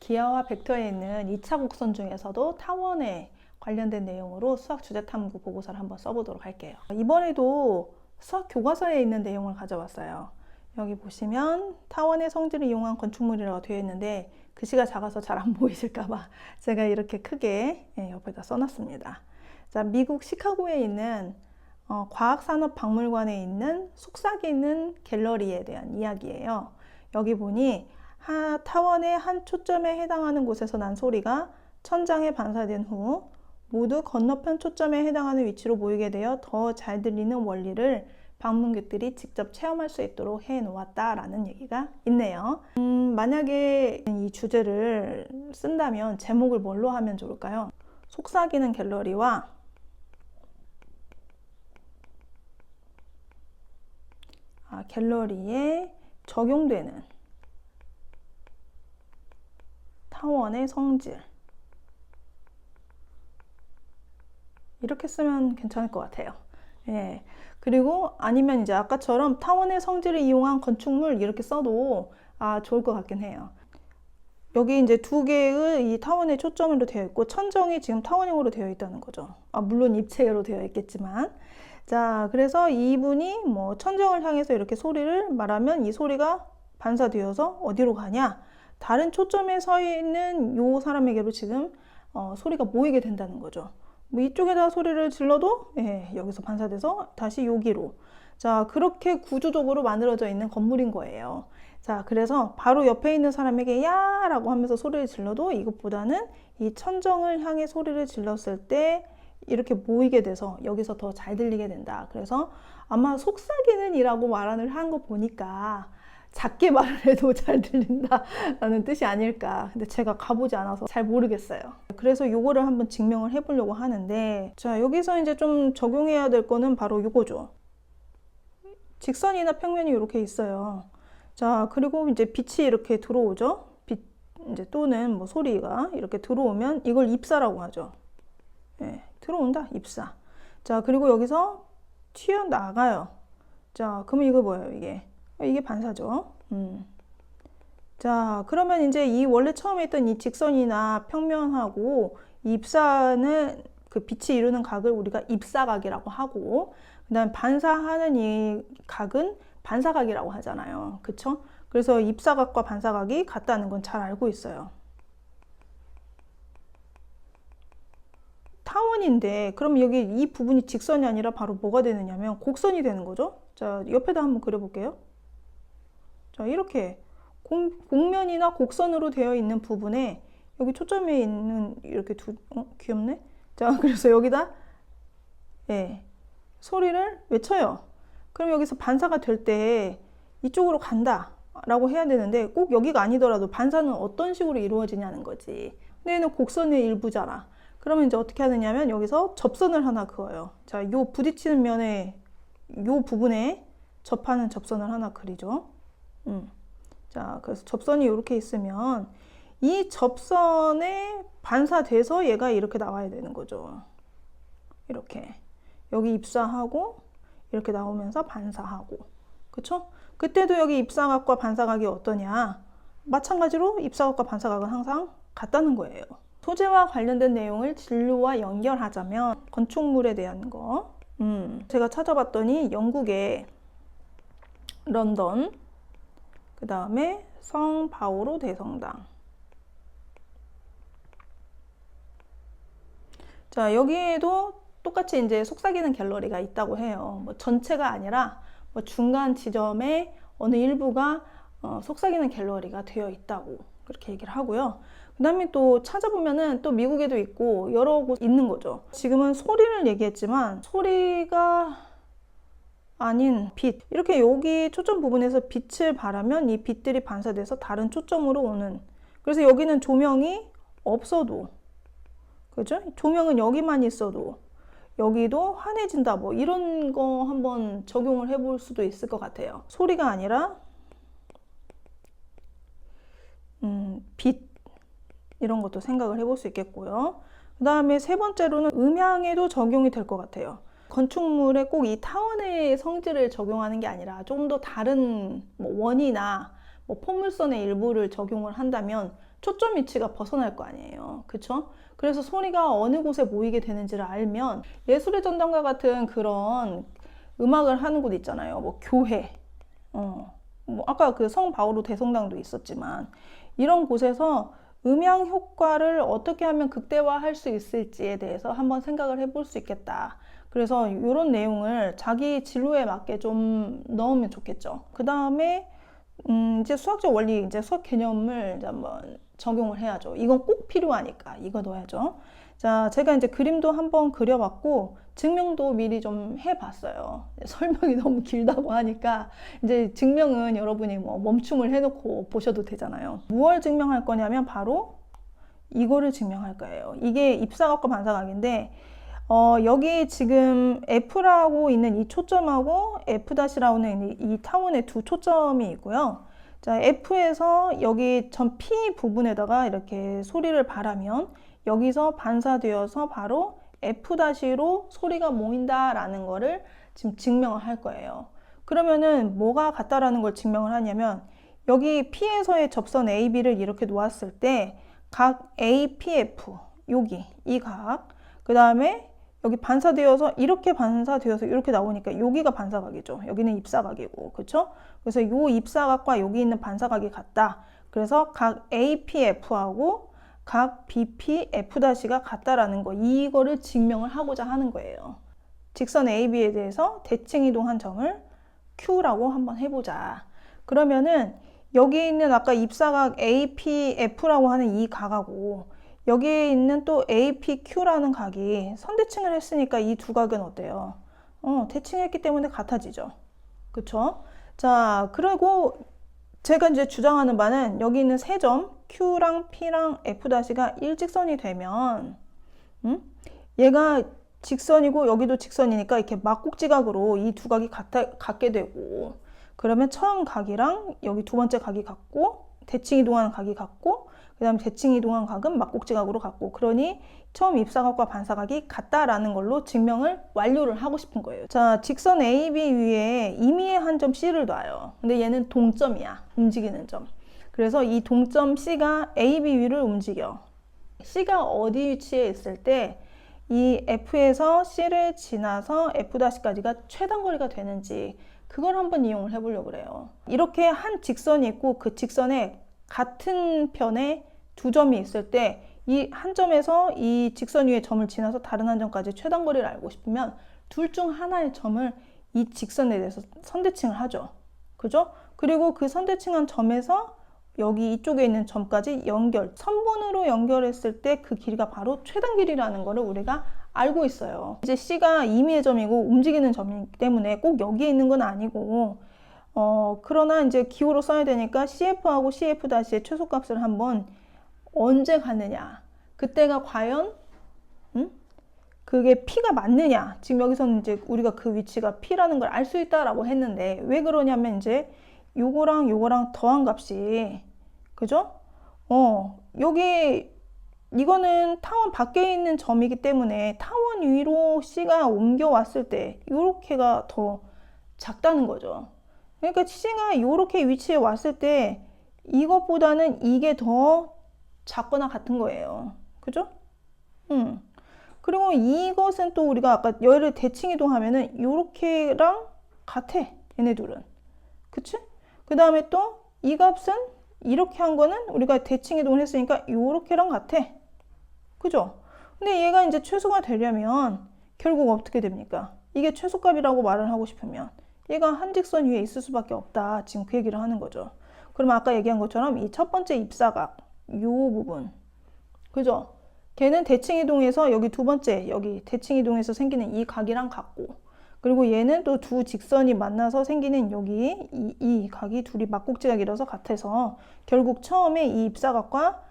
기하와 벡터에 있는 2차 곡선 중에서도 타원에 관련된 내용으로 수학 주제탐구 보고서를 한번 써보도록 할게요. 이번에도 수학 교과서에 있는 내용을 가져왔어요. 여기 보시면 타원의 성질을 이용한 건축물이라고 되어 있는데 글씨가 작아서 잘 안 보이실까봐 제가 이렇게 크게 옆에다 써놨습니다. 자, 미국 시카고에 있는 과학산업박물관에 있는 속삭이는 갤러리에 대한 이야기예요. 여기 보니 타원의 한 초점에 해당하는 곳에서 난 소리가 천장에 반사된 후 모두 건너편 초점에 해당하는 위치로 모이게 되어 더 잘 들리는 원리를 방문객들이 직접 체험할 수 있도록 해 놓았다라는 얘기가 있네요. 만약에 이 주제를 쓴다면 제목을 뭘로 하면 좋을까요? 속삭이는 갤러리와 갤러리에 적용되는 타원의 성질, 이렇게 쓰면 괜찮을 것 같아요. 예. 그리고 아니면 이제 아까처럼 타원의 성질을 이용한 건축물 이렇게 써도 좋을 것 같긴 해요. 여기 이제 두 개의 이 타원의 초점으로 되어 있고 천정이 지금 타원형으로 되어 있다는 거죠. 물론 입체로 되어 있겠지만. 자, 그래서 이분이 뭐 천정을 향해서 이렇게 소리를 말하면 이 소리가 반사되어서 어디로 가냐? 다른 초점에 서 있는 요 사람에게로 지금 소리가 모이게 된다는 거죠. 뭐 이쪽에다 소리를 질러도 여기서 반사돼서 다시 여기로. 자, 그렇게 구조적으로 만들어져 있는 건물인 거예요. 자, 그래서 바로 옆에 있는 사람에게 야! 라고 하면서 소리를 질러도 이것보다는 이 천정을 향해 소리를 질렀을 때 이렇게 모이게 돼서 여기서 더 잘 들리게 된다. 그래서 아마 속삭이는 이라고 말을 한 거 보니까 작게 말을 해도 잘 들린다라는 뜻이 아닐까. 근데 제가 가보지 않아서 잘 모르겠어요. 그래서 요거를 한번 증명을 해보려고 하는데, 자, 여기서 이제 좀 적용해야 될 거는 바로 요거죠. 직선이나 평면이 이렇게 있어요. 자, 그리고 이제 빛이 이렇게 들어오죠. 빛, 이제 또는 뭐 소리가 이렇게 들어오면 이걸 입사라고 하죠. 들어온다, 입사. 자, 그리고 여기서 튀어나가요. 자, 그러면 이거 뭐예요, 이게? 이게 반사죠. 자, 그러면 이제 이 원래 처음에 있던 이 직선이나 평면하고 입사는 그 빛이 이루는 각을 우리가 입사각이라고 하고, 그 다음 반사하는 이 각은 반사각이라고 하잖아요. 그쵸? 그래서 입사각과 반사각이 같다는 건 잘 알고 있어요. 타원인데 그럼 여기 이 부분이 직선이 아니라 바로 뭐가 되느냐면 곡선이 되는 거죠. 자, 옆에다 한번 그려볼게요. 자, 이렇게 곡면이나 곡선으로 되어 있는 부분에 여기 초점에 있는 이렇게 귀엽네. 자, 그래서 여기다 소리를 외쳐요. 그럼 여기서 반사가 될 때 이쪽으로 간다 라고 해야 되는데 꼭 여기가 아니더라도 반사는 어떤 식으로 이루어지냐는 거지. 근데 얘는 곡선의 일부잖아. 그러면 이제 어떻게 하느냐면 여기서 접선을 하나 그어요. 자, 요 부딪히는 면에 요 부분에 접하는 접선을 하나 그리죠. 자, 그래서 접선이 이렇게 있으면 이 접선에 반사돼서 얘가 이렇게 나와야 되는 거죠. 이렇게 여기 입사하고 이렇게 나오면서 반사하고, 그쵸? 그때도 여기 입사각과 반사각이 어떠냐? 마찬가지로 입사각과 반사각은 항상 같다는 거예요. 소재와 관련된 내용을 진로와 연결하자면 건축물에 대한 거, 제가 찾아봤더니 영국의 런던, 그 다음에 성 바오로 대성당. 자, 여기에도 똑같이 이제 속삭이는 갤러리가 있다고 해요. 뭐 전체가 아니라 뭐 중간 지점에 어느 일부가 속삭이는 갤러리가 되어 있다고 그렇게 얘기를 하고요. 그 다음에 또 찾아보면은 또 미국에도 있고 여러 곳 있는 거죠. 지금은 소리를 얘기했지만 소리가 아닌 빛, 이렇게 여기 초점 부분에서 빛을 발하면 이 빛들이 반사돼서 다른 초점으로 오는, 그래서 여기는 조명이 없어도, 그죠? 조명은 여기만 있어도 여기도 환해진다, 뭐 이런 거 한번 적용을 해볼 수도 있을 것 같아요. 소리가 아니라 빛, 이런 것도 생각을 해볼 수 있겠고요. 그 다음에 세 번째로는 음향에도 적용이 될 것 같아요. 건축물에 꼭 이 타원의 성질을 적용하는 게 아니라 조금 더 다른 뭐 원이나 뭐 포물선의 일부를 적용을 한다면 초점 위치가 벗어날 거 아니에요. 그쵸? 그래서 소리가 어느 곳에 모이게 되는지를 알면 예술의 전당과 같은 그런 음악을 하는 곳 있잖아요. 뭐 교회, 뭐 아까 그 성 바오로 대성당도 있었지만 이런 곳에서 음향 효과를 어떻게 하면 극대화할 수 있을지에 대해서 한번 생각을 해볼 수 있겠다. 그래서 이런 내용을 자기 진로에 맞게 좀 넣으면 좋겠죠. 그 다음에 이제 수학적 원리, 이제 수학 개념을 이제 한번 적용을 해야죠. 이건 꼭 필요하니까 이거 넣어야죠. 자, 제가 이제 그림도 한번 그려봤고 증명도 미리 좀 해봤어요. 설명이 너무 길다고 하니까 이제 증명은 여러분이 뭐 멈춤을 해놓고 보셔도 되잖아요. 무엇을 증명할 거냐면 바로 이거를 증명할 거예요. 이게 입사각과 반사각인데 여기 지금 F라고 있는 이 초점하고 F-라고 있는 이 타원의 두 초점이 있고요. 자, F에서 여기 점 P 부분에다가 이렇게 소리를 바라면 여기서 반사되어서 바로 F-로 소리가 모인다라는 거를 지금 증명을 할 거예요. 그러면은 뭐가 같다라는 걸 증명을 하냐면 여기 P에서의 접선 AB를 이렇게 놓았을 때 각 APF 여기 이 각, 그 다음에 여기 반사되어서 이렇게 반사되어서 이렇게 나오니까 여기가 반사각이죠. 여기는 입사각이고, 그렇죠? 그래서 요 입사각과 여기 있는 반사각이 같다. 그래서 각 APF하고 각 BPF-가 같다라는 거, 이거를 증명을 하고자 하는 거예요. 직선 AB에 대해서 대칭이동한 점을 Q라고 한번 해보자. 그러면은 여기 있는 아까 입사각 APF라고 하는 이 각하고 여기에 있는 또 APQ라는 각이 선대칭을 했으니까 이 두 각은 어때요? 대칭했기 때문에 같아지죠. 그쵸? 자, 그리고 제가 이제 주장하는 바는 여기 있는 세 점 Q랑 P랑 F-가 일직선이 되면 얘가 직선이고 여기도 직선이니까 이렇게 막곡지각으로 이 두 각이 같게 되고, 그러면 처음 각이랑 여기 두 번째 각이 같고 대칭 이동하는 각이 같고 그 다음에 대칭 이동한 각은 막곡지각으로 같고, 그러니 처음 입사각과 반사각이 같다라는 걸로 증명을 완료를 하고 싶은 거예요. 자, 직선 AB 위에 임의의 한 점 C를 놔요. 근데 얘는 동점이야. 움직이는 점. 그래서 이 동점 C가 AB 위를 움직여. C가 어디 위치에 있을 때 이 F에서 C를 지나서 F-까지가 최단거리가 되는지 그걸 한번 이용을 해보려고 그래요. 이렇게 한 직선이 있고 그 직선에 같은 편에 두 점이 있을 때 이 한 점에서 이 직선 위의 점을 지나서 다른 한 점까지 최단거리를 알고 싶으면 둘 중 하나의 점을 이 직선에 대해서 선대칭을 하죠. 그죠? 그리고 그 선대칭한 점에서 여기 이쪽에 있는 점까지 선분으로 연결했을 때 그 길이가 바로 최단 길이라는 거를 우리가 알고 있어요. 이제 C가 임의의 점이고 움직이는 점이기 때문에 꼭 여기에 있는 건 아니고, 그러나 이제 기호로 써야 되니까 CF하고 CF-의 최소값을 한번 언제 갖느냐, 그때가 과연 그게 P가 맞느냐. 지금 여기서는 이제 우리가 그 위치가 P라는 걸 알 수 있다라고 했는데 왜 그러냐면 이제 요거랑 요거랑 더한 값이, 그죠? 여기 이거는 타원 밖에 있는 점이기 때문에 타원 위로 C가 옮겨왔을 때 요렇게가 더 작다는 거죠. 그러니까 C가 요렇게 위치에 왔을 때 이것보다는 이게 더 작거나 같은 거예요. 그죠? 그리고 이것은 또 우리가 아까 얘를 대칭 이동하면은 요렇게랑 같아. 얘네 둘은. 그치? 그 다음에 또 이 값은 이렇게 한 거는 우리가 대칭 이동을 했으니까 요렇게랑 같아. 그죠? 근데 얘가 이제 최소가 되려면 결국 어떻게 됩니까? 이게 최소값이라고 말을 하고 싶으면 얘가 한 직선 위에 있을 수밖에 없다. 지금 그 얘기를 하는 거죠. 그러면 아까 얘기한 것처럼 이 첫 번째 입사각 요 부분, 그죠? 걔는 대칭 이동해서 여기 두 번째 여기 대칭 이동해서 생기는 이 각이랑 같고, 그리고 얘는 또 두 직선이 만나서 생기는 여기 이 각이 둘이 막곡지각이라서 같아서 결국 처음에 이 입사각과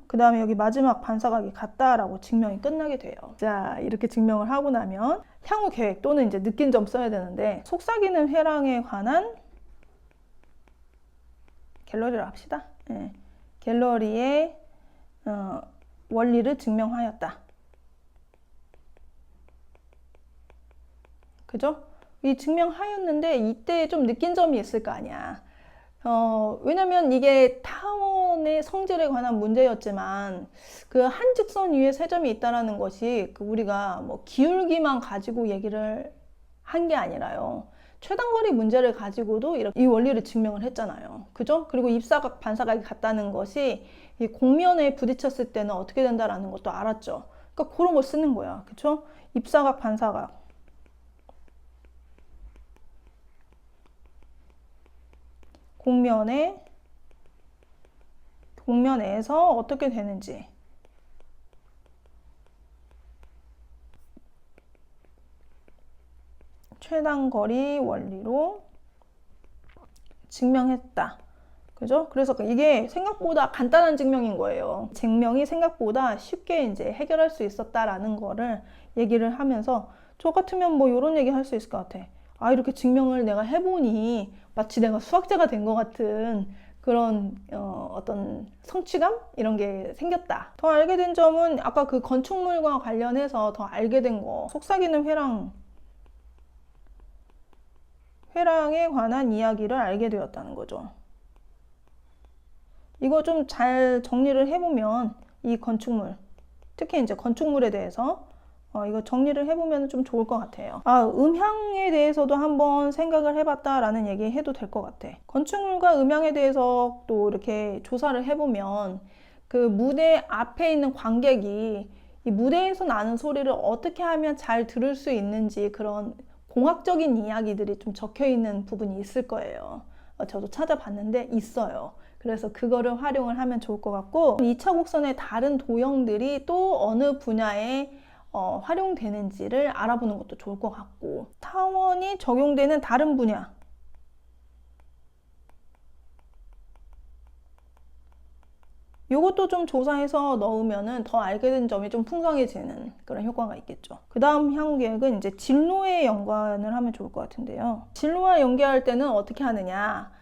그 다음에 여기 마지막 반사각이 같다라고 증명이 끝나게 돼요. 자, 이렇게 증명을 하고 나면 향후 계획 또는 이제 느낀 점 써야 되는데, 속삭이는 회랑에 관한 갤러리를 합시다. 네. 갤러리의 원리를 증명하였다. 그죠? 이 증명하였는데 이때 좀 느낀 점이 있을 거 아니야. 왜냐면 이게 타원의 성질에 관한 문제였지만 그 한직선 위에 세 점이 있다라는 것이 그 우리가 뭐 기울기만 가지고 얘기를 한 게 아니라요. 최단거리 문제를 가지고도 이렇게 이 원리를 증명을 했잖아요. 그죠? 그리고 입사각, 반사각이 같다는 것이 이 곡면에 부딪혔을 때는 어떻게 된다라는 것도 알았죠. 그러니까 그런 걸 쓰는 거야. 그죠? 입사각, 반사각. 곡면에서 어떻게 되는지. 최단거리 원리로 증명했다. 그죠? 그래서 이게 생각보다 간단한 증명인 거예요. 증명이 생각보다 쉽게 이제 해결할 수 있었다라는 거를 얘기를 하면서 저 같으면 뭐 이런 얘기 할 수 있을 것 같아. 아, 이렇게 증명을 내가 해보니 마치 내가 수학자가 된 것 같은 그런 어떤 성취감? 이런 게 생겼다. 더 알게 된 점은 아까 그 건축물과 관련해서 더 알게 된 거. 속삭이는 회랑에 관한 이야기를 알게 되었다는 거죠. 이거 좀 잘 정리를 해보면 이 건축물, 특히 이제 건축물에 대해서 이거 정리를 해보면 좀 좋을 것 같아요. 아, 음향에 대해서도 한번 생각을 해봤다라는 얘기 해도 될 것 같아. 건축물과 음향에 대해서 또 이렇게 조사를 해보면 그 무대 앞에 있는 관객이 이 무대에서 나는 소리를 어떻게 하면 잘 들을 수 있는지 그런 공학적인 이야기들이 좀 적혀 있는 부분이 있을 거예요. 저도 찾아봤는데 있어요. 그래서 그거를 활용을 하면 좋을 것 같고 2차 곡선의 다른 도형들이 또 어느 분야에 활용되는지를 알아보는 것도 좋을 것 같고 타원이 적용되는 다른 분야 이것도 좀 조사해서 넣으면은 더 알게 된 점이 좀 풍성해지는 그런 효과가 있겠죠. 그 다음 향후 계획은 이제 진로에 연관을 하면 좋을 것 같은데요. 진로와 연계할 때는 어떻게 하느냐?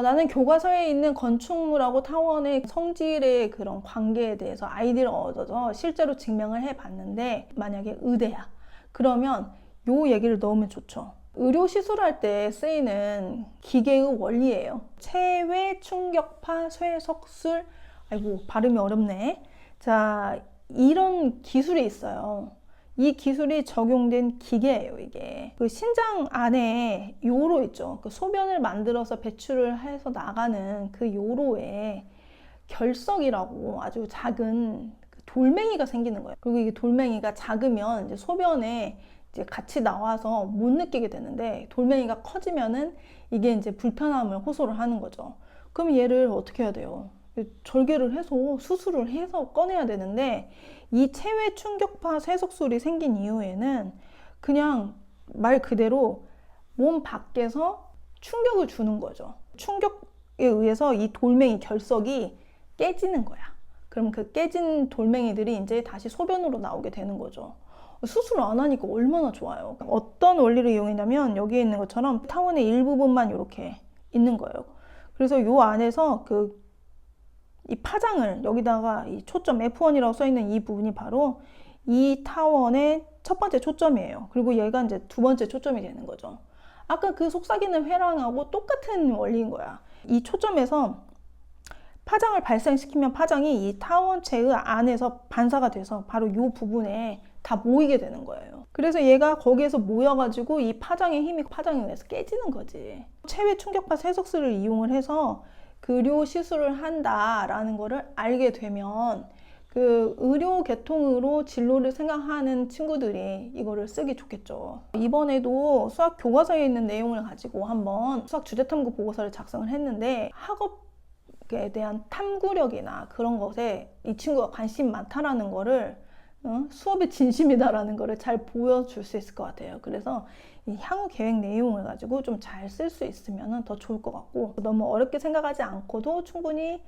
나는 교과서에 있는 건축물하고 타원의 성질의 그런 관계에 대해서 아이디어를 얻어서 실제로 증명을 해봤는데 만약에 의대야. 그러면 요 얘기를 넣으면 좋죠. 의료 시술할 때 쓰이는 기계의 원리예요. 체외 충격파 쇠석술 아이고 발음이 어렵네. 자, 이런 기술이 있어요. 이 기술이 적용된 기계예요, 이게. 그 신장 안에 요로 있죠. 그 소변을 만들어서 배출을 해서 나가는 그 요로에 결석이라고 아주 작은 돌멩이가 생기는 거예요. 그리고 이게 돌멩이가 작으면 이제 소변에 이제 같이 나와서 못 느끼게 되는데 돌멩이가 커지면은 이게 이제 불편함을 호소를 하는 거죠. 그럼 얘를 어떻게 해야 돼요? 절개를 해서 수술을 해서 꺼내야 되는데 이 체외 충격파 쇠석술이 생긴 이후에는 그냥 말 그대로 몸 밖에서 충격을 주는 거죠. 충격에 의해서 이 돌멩이 결석이 깨지는 거야. 그럼 그 깨진 돌멩이들이 이제 다시 소변으로 나오게 되는 거죠. 수술을 안 하니까 얼마나 좋아요. 어떤 원리를 이용했냐면 여기에 있는 것처럼 타원의 일부분만 이렇게 있는 거예요. 그래서 이 안에서 이 파장을 여기다가 이 초점 F1이라고 써 있는 이 부분이 바로 이 타원의 첫 번째 초점이에요. 그리고 얘가 이제 두 번째 초점이 되는 거죠. 아까 그 속삭이는 회랑하고 똑같은 원리인 거야. 이 초점에서 파장을 발생시키면 파장이 이 타원체의 안에서 반사가 돼서 바로 이 부분에 다 모이게 되는 거예요. 그래서 얘가 거기에서 모여가지고 이 파장의 힘이 파장에 의해서 깨지는 거지. 체외 충격파 쇠석술을 이용을 해서 의료 시술을 한다라는 거를 알게 되면 그 의료 계통으로 진로를 생각하는 친구들이 이거를 쓰기 좋겠죠. 이번에도 수학 교과서에 있는 내용을 가지고 한번 수학 주제탐구 보고서를 작성을 했는데 학업에 대한 탐구력이나 그런 것에 이 친구가 관심 많다라는 거를 수업의 진심이다라는 거를 잘 보여줄 수 있을 것 같아요. 그래서 이 향후 계획 내용을 가지고 좀 잘 쓸 수 있으면 더 좋을 것 같고 너무 어렵게 생각하지 않고도 충분히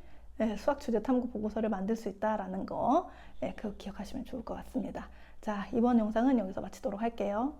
수학 주제 탐구 보고서를 만들 수 있다라는 거 그거 기억하시면 좋을 것 같습니다. 자, 이번 영상은 여기서 마치도록 할게요.